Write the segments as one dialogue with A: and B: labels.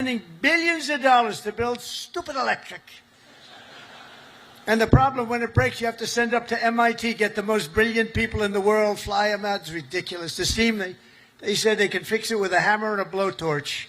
A: spending billions of dollars to build stupid electric. And the problem, when it breaks, you have to send up to MIT, get the most brilliant people in the world, fly them out. It's ridiculous. The steam, they said they can fix it with a hammer and a blowtorch.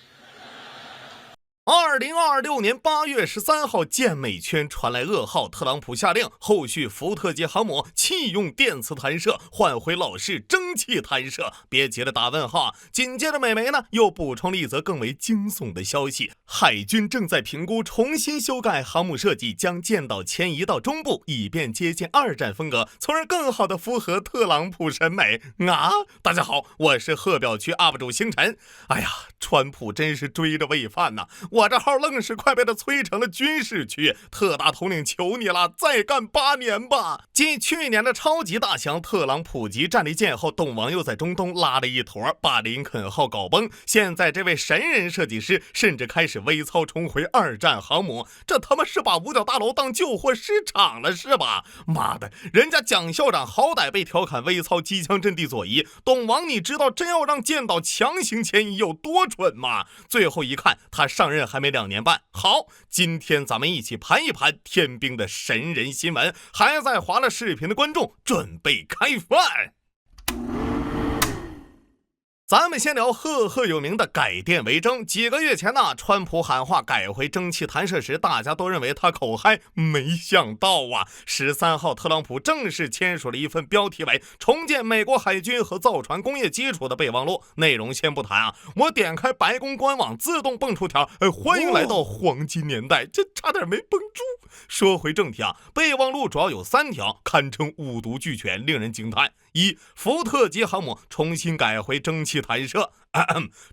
B: 2026年8月13号，健美圈传来噩耗，特朗普下令后续福特级航母弃用电磁弹射，换回老式蒸汽弹射。别急着打问号，紧接着美媒呢又补充了一则更为惊悚的消息：海军正在评估重新修改航母设计，将舰岛迁移到中部，以便接近二战風格，從而更好的符合特朗普審美啊！大家好，我是賀表區 UP 主星辰。哎呀，川普真是追着喂飯吶！我這號愣是快被他催成了軍事區，特大統領求你了，再幹8年吧！繼去年的超級大強特朗普級戰力艦後，董王又在中東拉了一坨，把林肯號搞崩。現在這位神人設計師甚至開始微操重回二戰航母，這他媽是把五角大樓當舊貨市場了是吧？媽的，人家蔣校長好歹被調侃微操機槍陣地左移，董王你知道真要讓艦島強行遷移有多蠢嗎？最後一看，他上任還沒2年半。好，今天咱們一起盤一盤天兵的神人新聞，還在滑了視頻的觀眾準備開飯。咱們先聊赫赫有名的改電為徵。幾個月前呢，川普喊話改回蒸汽彈射時，大家都認為他口嗨，沒想到啊，13號特朗普正式簽署了一份標題為重建美國海軍和造船工業基礎的備忘錄。內容先不談啊，我點開白宮官網自動蹦出條，歡迎來到黃金年代，這差點沒蹦住。說回正題啊，備忘錄主要有3條，堪稱五毒俱全，令人驚嘆。1. 福特級航母重新改回蒸汽彈射，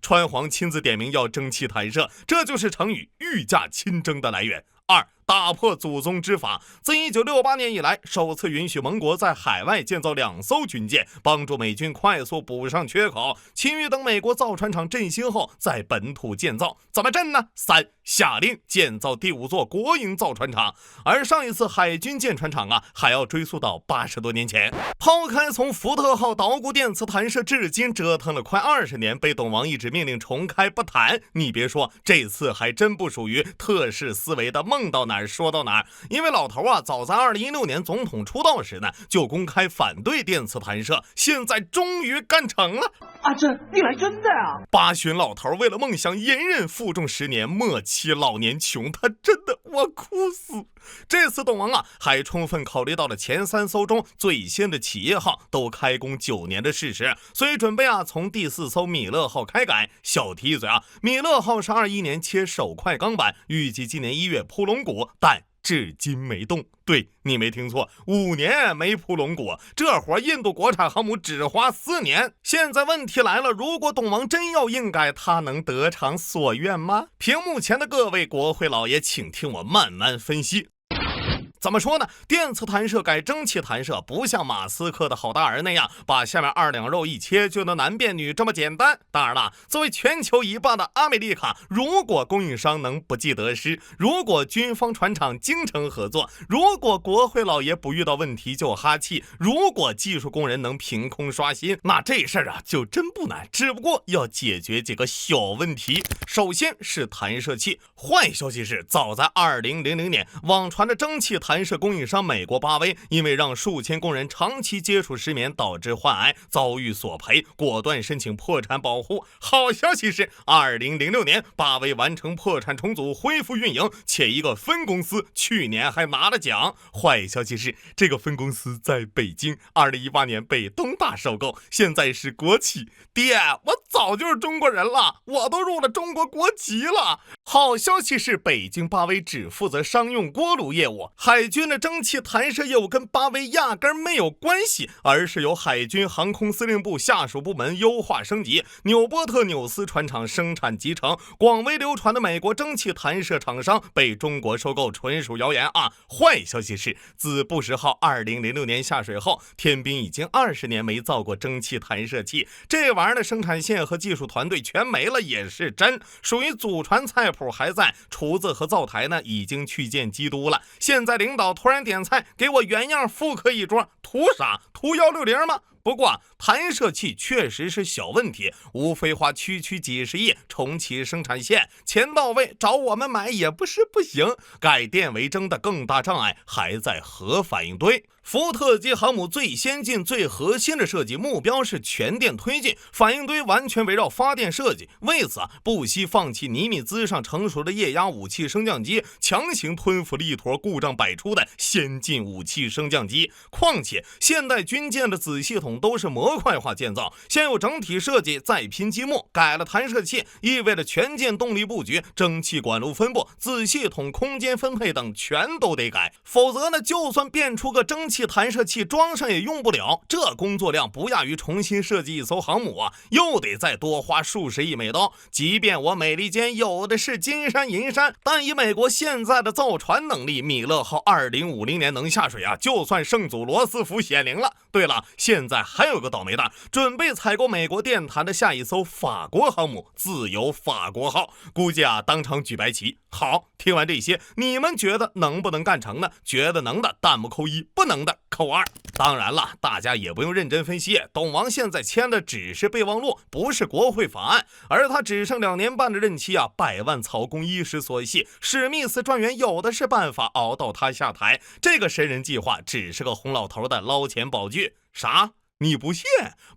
B: 川皇親自點名要蒸汽彈射，這就是成語御駕親征的來源。2. 打破祖宗之法，自1968年以來，首次允許盟國在海外建造2艘軍艦，幫助美軍快速補上缺口，其餘等美國造船廠振興後在本土建造。怎麼振呢？3. 下令建造第5座國營造船廠，而上一次海軍建船廠啊，還要追溯到80多年前。拋開從福特號搗鼓電磁彈射至今折騰了快20年，被董王一紙命令重開不談。你別說，這次還真不屬於特式思維的夢到哪兒說到哪兒，因為老頭啊，早在2016年總統出道時呢，就公開反對電磁彈射，現在終於幹成了。
C: 阿珍，你來真的啊
B: ？8旬老頭為了夢想隱忍負重10年，末期老年窮，他真的我哭死。這次董王啊，還充分考慮到了前3艘中最先的企業號都開工9年的事實，所以準備啊從第4艘米勒號開改。小提一嘴啊，米勒號是21年切首塊鋼板，預計今年1月鋪龍骨，但至今沒動。對，你沒聽錯，5年沒鋪龍骨，這活印度國產航母只花4年。現在問題來了，如果董王真要硬改，他能得償所願嗎？屏幕前的各位國會老爺，請聽我慢慢分析。怎麼說呢？電磁彈射改蒸汽彈射，不像馬斯克的好大兒那樣把下面2兩肉一切就能男變女這麼簡單。當然了，作為全球一霸的阿美利卡，如果供應商能不計得失，如果軍方船廠精誠合作，如果國會老爺不遇到問題就哈氣，如果技術工人能憑空刷新，那這事兒啊就真不難，只不過要解決幾個小問題。首先是彈射器，壞消息是，早在2000年，網傳的蒸汽彈射供應商美國巴威因為讓數千工人長期接觸石棉導致患癌，遭遇索賠，果斷申請破產保護。好消息是2006年巴威完成破產重組恢復運營，且一個分公司去年還拿了獎。壞消息是這個分公司在北京，2018年被東大收購，現在是國企。爹，我早就是中國人了，我都入了中國國籍了。好消息是北京巴威只負責商用鍋爐業務，海軍的蒸汽彈射業務跟巴威壓根沒有關係，而是由海軍航空司令部下屬部門優化升級。紐波特紐斯船廠生產集成，廣為流傳的美國蒸汽彈射廠商被中國收購，純屬謠言啊！壞消息是，自布什號2006年下水後，天兵已經20年沒造過蒸汽彈射器，這玩意兒的生產線和技術團隊全沒了也是真，屬於祖傳菜譜還在，廚子和灶台呢已經去見基督了。現在領導突然點菜，給我原樣復刻一桌，圖啥？圖160嗎？不過彈射器確實是小問題，無非花區幾十億重啟生產線，錢到位找我們買也不是不行。改電為徵的更大障礙還在核反應堆。福特級航母最先進、最核心的設計目標是全電推進，反應堆完全圍繞發電設計。為此不惜放棄尼米茲上成熟的液壓武器升降機，強行吞服了一坨故障百出的先進武器升降機。況且現代軍艦的子系統都是模塊化建造，先有整體設計，再拼積木。改了彈射器，意味着全舰動力布局、蒸汽管路分布、子系統空間分配等全都得改。否則呢，就算变出个蒸汽弹射器装上也用不了，这工作量不亚于重新设計一艘航母啊，又得再多花數十億美刀。即便我美利堅有的是金山銀山，但以美國現在的造船能力，米勒號2050年能下水啊，就算聖祖羅斯福顯靈了。對了，現在還有個倒霉蛋，準備採購美國電壇的下一艘法國航母自由法國號，估計啊當場舉白旗。好，聽完這些，你們覺得能不能幹成呢？覺得能的彈幕扣1，不能的扣2。當然了，大家也不用認真分析，董王現在簽的只是備忘錄，不是國會法案，而他只剩2年半的任期啊，百萬曹公一時所繫，史密斯專員有的是辦法熬到他下台。這個神人計劃只是個紅老頭的撈錢寶具。啥？你不信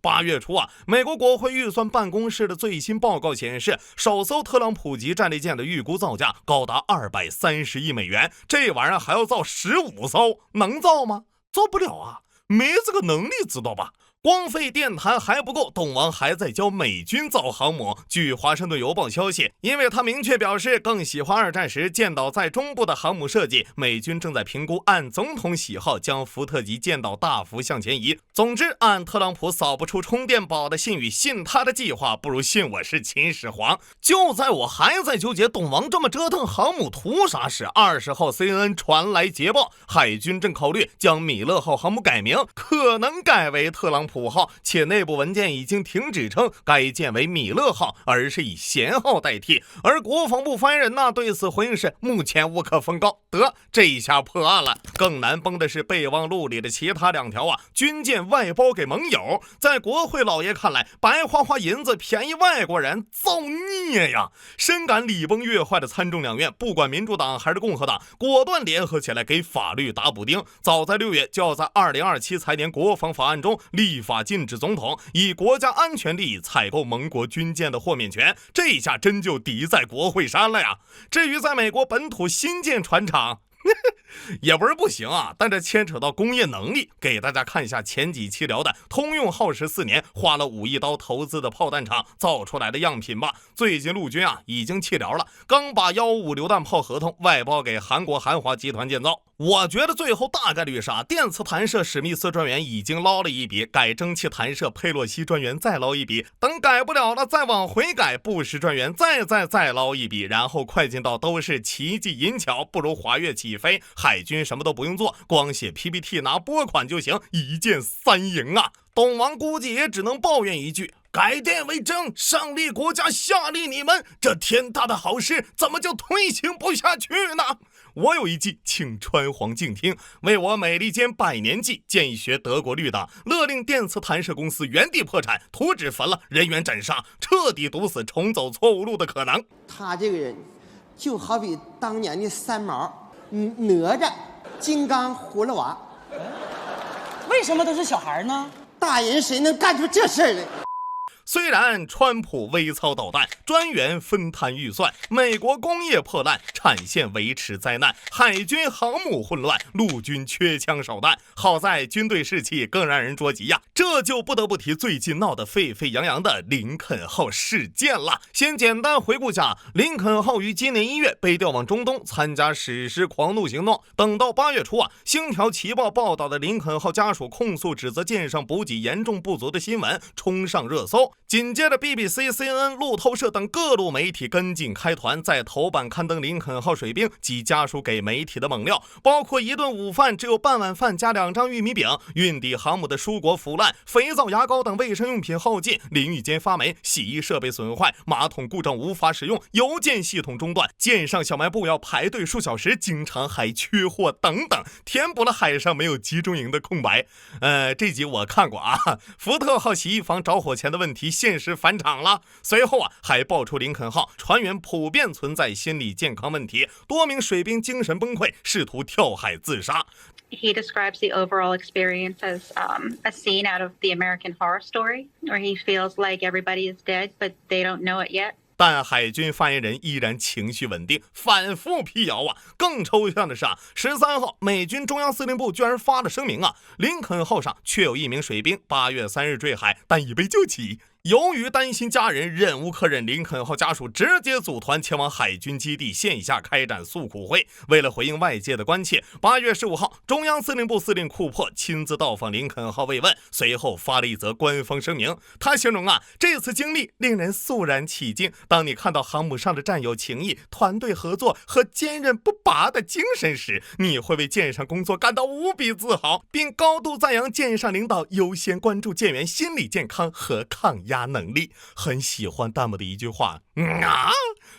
B: ？8月初啊，美國國會預算辦公室的最新報告顯示，首艘特朗普級戰列艦的預估造價高達230億美元，這玩意兒還要造15艘，能造嗎？做不了啊，沒這個能力，知道吧？光廢電壇還不夠，董王還在教美軍造航母。據華盛頓郵報消息，因為他明確表示更喜歡二戰時艦島在中部的航母設計，美軍正在評估按總統喜好將福特級艦島大幅向前移。總之，按特朗普掃不出充電寶的信譽，信他的計劃不如信我是秦始皇。就在我還在糾結董王這麼折騰航母圖啥時，20號 CNN 傳來捷報，海軍正考慮將米勒號航母改名，可能改為特朗普號，且內部文件已經停止稱該艦為米勒號，而是以舷號代替。而國防部發言人呢對此回應是目前無可奉告。得，這一下破案了。更難崩的是備忘錄裡的其他2條啊，軍艦外包給盟友。在國會老爺看來，白花花銀子便宜外國人，造孽呀！深感禮崩樂壞的參眾兩院，不管民主黨還是共和黨，果斷聯合起來給法律打補丁。早在6月就要在2027財年國防法案中立法禁止總統以國家安全利益採購盟國軍艦的豁免權，這一下真就敵在國會山了呀！至於在美國本土新建船廠也不是不行啊，但這牽扯到工業能力。給大家看一下前幾期聊的通用耗時4年花了5億刀投資的炮彈廠造出來的樣品吧。最近陸軍啊已經棄療了，剛把155榴彈炮合同外包給韓國韓華集團建造。我覺得最後大概率是電磁彈射史密斯專員已經撈了一筆，改蒸汽彈射佩洛西專員再撈一筆，等改不了了再往回改，布什專員再撈一筆，然後快進到都是奇技淫巧，不如滑躍起飛，海軍什麼都不用做，光寫 PPT 拿撥款就行，一箭3贏啊！董王估計也只能抱怨一句：改電為徵，上立國家下令你們，這天大的好事怎麼就推行不下去呢？我有一計，請川皇靜聽，為我美利堅100年計，建議學德國綠黨，勒令電磁彈射公司原地破產，圖紙焚了，人員斬殺，徹底堵死重走錯誤路的可能。
D: 他這個人就好比當年的三毛、哪吒、金剛、葫蘆娃。
C: 為什麼都是小孩呢？
D: 大人誰能幹出這事兒來？
B: 雖然川普微操導彈，專員分攤預算，美國工業破爛，產線維持災難，海軍航母混亂，陸軍缺槍手彈，好在軍隊士氣更讓人捉急呀。這就不得不提最近鬧得沸沸揚揚的林肯號事件了。先簡單回顧下，林肯號於今年1月被調往中東參加史詩狂怒行動，等到8月初啊，星條旗報報道的林肯號家屬控訴指責艦上補給嚴重不足的新聞衝上熱搜。緊接着 BBC、CNN、路透社等各路媒體跟進開團，在頭版刊登林肯號水兵及家屬給媒體的猛料，包括一頓午飯只有半碗飯加2張玉米餅，運抵航母的蔬果腐爛，肥皂、牙膏等衛生用品耗盡，淋浴間發霉，洗衣設備損壞，馬桶故障無法使用，郵件系統中斷，艦上小賣部要排隊數小時，經常還缺貨等等，填補了海上沒有集中營的空白。這集我看過啊，福特號洗衣房着火前的問題現實返場了。隨後還爆出林肯號船員普遍存在心理健康問題，多名水兵精神崩潰，試圖跳海自殺。
E: He describes the overall experience as a scene out of the American Horror Story, where he feels like everybody is dead, but they don't know it yet.
B: 但海軍發言人依然情緒穩定，反覆闢謠啊。更抽象的是13號美軍中央司令部居然發了聲明林肯號上確有1名水兵8月3日墜海，但已被救起。由於擔心家人忍無可忍，林肯號家屬直接組團前往海軍基地線下開展訴苦會。為了回應外界的關切，8月15號，中央司令部司令庫珀親自到訪林肯號慰問，隨後發了一則官方聲明。他形容這次經歷令人肅然起敬。當你看到航母上的戰友情誼、團隊合作和堅韌不拔的精神時，你會為艦上工作感到無比自豪，並高度讚揚艦上領導優先關注艦員心理健康和抗壓能力。很喜歡彈幕的一句話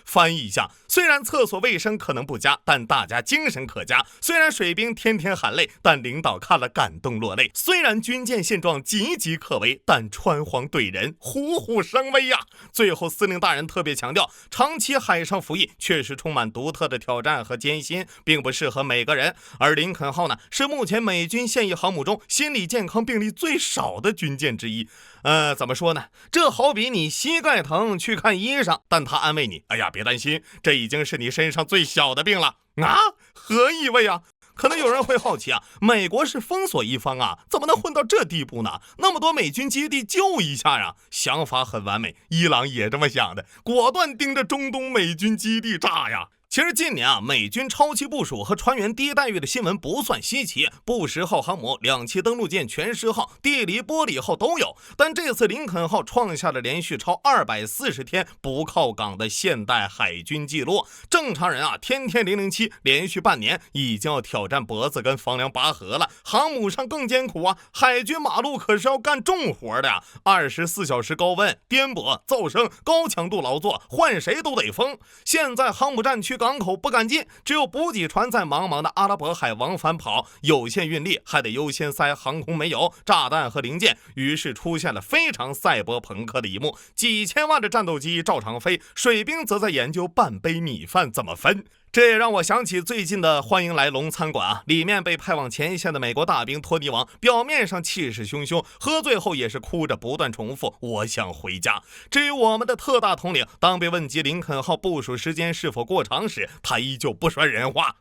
B: 翻譯一下，雖然廁所衛生可能不佳，但大家精神可嘉；雖然水兵天天喊累，但領導看了感動落淚；雖然軍艦現狀岌岌可危，但川皇對人虎虎生威呀。最後司令大人特別強調，長期海上服役確實充滿獨特的挑戰和艱辛，並不適合每個人。而林肯號呢，是目前美軍現役航母中心理健康病例最少的軍艦之一。怎麼說呢？這好比你膝蓋疼去看醫生，但他安慰你，哎呀，別擔心，這已經是你身上最小的病了何意味啊？可能有人會好奇美國是封鎖一方怎麼能混到這地步呢？那麼多美軍基地救一下呀，想法很完美，伊朗也這麼想的，果斷盯着中東美軍基地炸呀。其實近年美軍超期部署和船員低待遇的新聞不算稀奇，不10號航母、2棲登陸艦全10號、地理玻璃號都有。但這次林肯號創下了連續超240天不靠港的現代海軍紀錄。正常人天天007，連續半年已經要挑戰脖子跟房梁拔河了。航母上更艱苦海軍馬路可是要幹重活的24小時高溫、顛簸、噪聲、高強度勞作，換誰都得瘋。現在航母戰區港口不敢進，只有補給船在茫茫的阿拉伯海往返跑，有限運力還得優先塞航空煤油、炸彈和零件，於是出現了非常賽博朋克的一幕：幾千萬的戰鬥機照常飛，水兵則在研究半杯米飯怎麼分。這也讓我想起最近的歡迎來龍餐館裡面被派往前線的美國大兵托尼王，表面上氣勢洶洶，喝醉後也是哭着不斷重複我想回家。至於我們的特大統領，當被問及林肯號部署時間是否過長時，他依舊不說人話。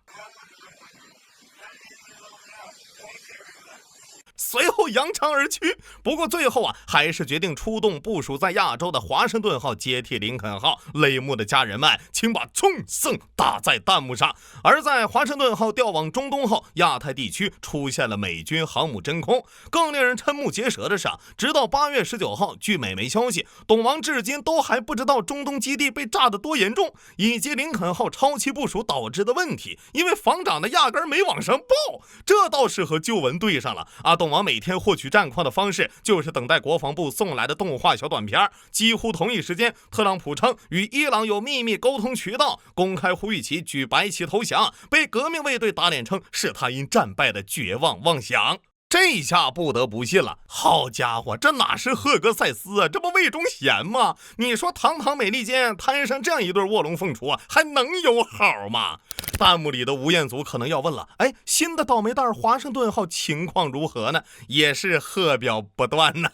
B: 隨後揚長而去，不過最後還是決定出動部署在亞洲的華盛頓號接替林肯號。淚目的家人們，請把衝勝打在彈幕上。而在華盛頓號調往中東後，亞太地區出現了美軍航母真空。更令人瞠目結舌的是直到8月19號，據美媒消息，董王至今都還不知道中東基地被炸得多嚴重，以及林肯號超期部署導致的問題，因為防長的壓根沒往上報。這倒是和舊聞對上了董王每天獲取戰況的方式就是等待國防部送來的動畫小短片。幾乎同一時間，特朗普稱與伊朗有秘密溝通渠道，公開呼籲其舉白旗投降，被革命衛隊打臉稱是他因戰敗的絕望妄想。這下不得不信了，好家伙，這哪是赫格塞斯這不魏忠賢嗎？你說堂堂美利堅攤上這樣一對臥龍鳳雛還能有好嗎？彈幕裡的吳彥祖可能要問了，新的倒霉蛋華盛頓號情況如何呢？也是賀表不斷呢。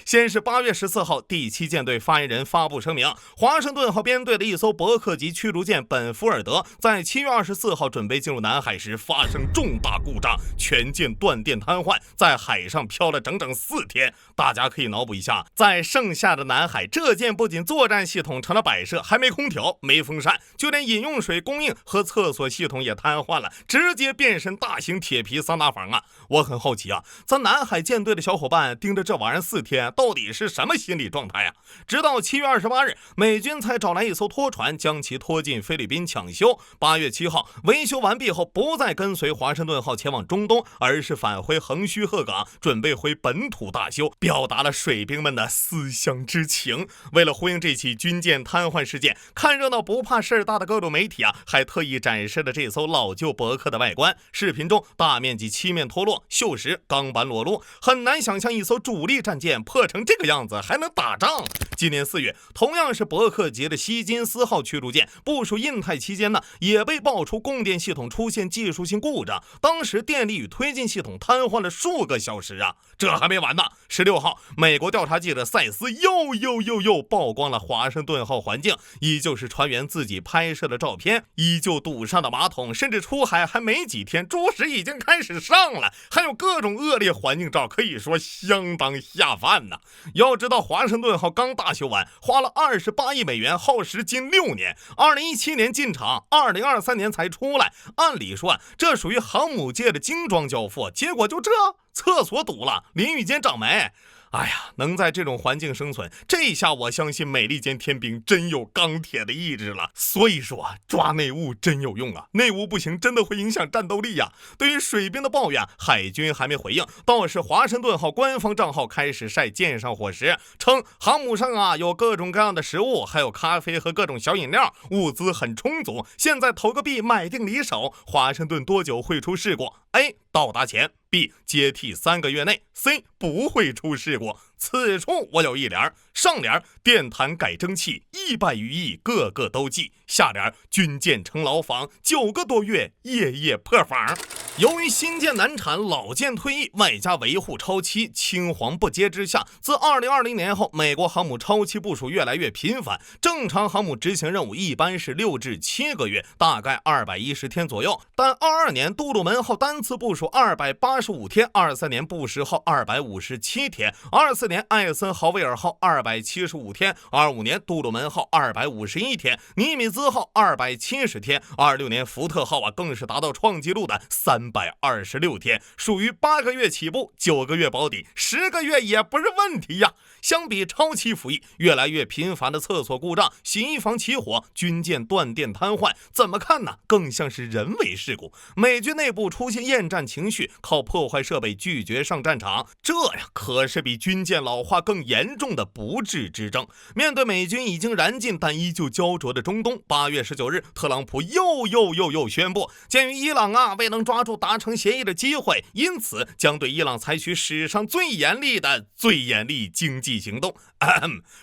B: 先是8月14號，第7艦隊發言人發布聲明，華盛頓號編隊的一艘伯克級驅逐艦本福爾德在7月24號準備進入南海時發生重大故障，全艦斷電癱瘓，在海上漂了整整4天。大家可以腦補一下，在盛夏的南海，這艦不僅作戰系統成了擺設，還沒空調、沒風扇，就連飲用水供應和廁所系統也癱瘓了，直接變身大型鐵皮桑拿房啊！我很好奇啊，咱南海艦隊的小伙伴盯着這玩意兒4天，到底是什麼心理狀態啊？直到7月28日，美軍才找來一艘拖船，將其拖進菲律賓搶修。8月7號，維修完畢後，不再跟隨華盛頓號前往中東，而是返回橫須賀港，準備回本土大修，表達了水兵們的思鄉之情。為了呼應這起軍艦癱瘓事件，看熱鬧不怕事兒大的各種媒體啊，還特意展示了這艘老舊伯克的外觀。視頻中，大面積漆面脫落，鏽蝕，鋼板裸露，很難想象一艘主力戰艦破成這個樣子還能打仗。今年4月，同樣是伯克級的希金斯號驅逐艦部署印太期間呢，也被爆出供電系統出現技術性故障，當時電力與推进系統癱瘓了數個小時啊！這還沒完呢，16號，美國調查記者塞斯又曝光了華盛頓號環境，依舊是船員自己拍攝的照片，依舊堵上的馬桶，甚至出海還沒幾天，猪屎已經開始上了，還有各種惡劣環境照，可以說相當下飯吶。要知道華盛頓號剛大修完，花了28億美元，耗時近6年，2017年进场，2023年才出来。按理说這屬於航母界的精裝交付，結果就這，廁所堵了，淋浴間長黴。哎呀，能在这種環境生存，這一下我相信美利坚天兵真有鋼鐵的意志了。所以說抓內務真有用啊，內務不行真的會影響戰鬥力呀。對於水兵的抱怨，海軍還沒回應，倒是華盛頓號官方賬號開始曬艦上伙食，稱航母上啊有各種各樣的食物，還有咖啡和各種小飲料，物資很充足。現在投個幣買定離手，華盛頓多久會出事故？A. 到達前， B. 接替3個月內， C. 不會出事故。此處我有一聯，上聯電壇改蒸汽100餘億，個個都記；下聯軍艦成牢房，9個多月夜夜破防。由於新艦難產，老艦退役，外加維護超期，青黃不接之下，自2020年後，美國航母超期部署越來越頻繁。正常航母執行任務一般是6至7個月，大概210天左右。但22年杜魯門號單次部署285天，23年布什號257天，24年艾森豪威爾號275天，25年杜魯門號251天，尼米茲號270天，26年福特號更是達到創紀錄的326天，屬於8個月起步，9個月保底，10個月也不是問題呀。相比超期服役，越來越頻繁的廁所故障、洗衣房起火、軍艦斷電癱瘓，怎麼看呢？更像是人為事故。美軍內部出現厭戰情緒，靠破壞設備拒絕上戰場，這呀可是比軍艦老化更嚴重的不治之症。面對美軍已經燃盡但依舊焦灼的中東，8月19日，特朗普又宣布，鑑於伊朗未能抓住達成協議的機會，因此將對伊朗採取史上最嚴厲經濟行動。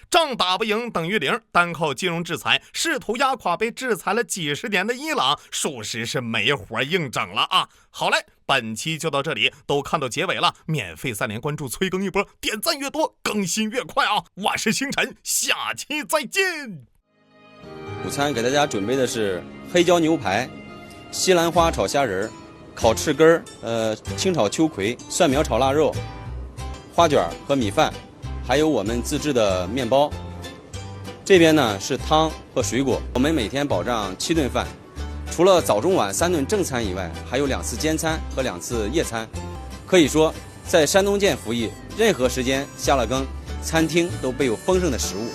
B: 仗打不贏等於0，單靠金融制裁試圖壓垮被制裁了幾十年的伊朗，屬實是沒活硬整了啊！好嘞，本期就到這裡，都看到結尾了，免費3連關注催更一波，點讚越多更新越快啊！我是星辰，下期再見。
F: 午餐給大家準備的是黑椒牛排、西蘭花炒蝦仁、烤翅根、清炒秋葵、蒜苗炒臘肉、花卷和米飯，還有我們自製的麵包。這邊呢是湯和水果。我們每天保障7頓飯，除了早中晚3頓正餐以外，還有2次兼餐和2次夜餐。可以說，在山東艦服役，任何時間下了更，餐廳都備有豐盛的食物。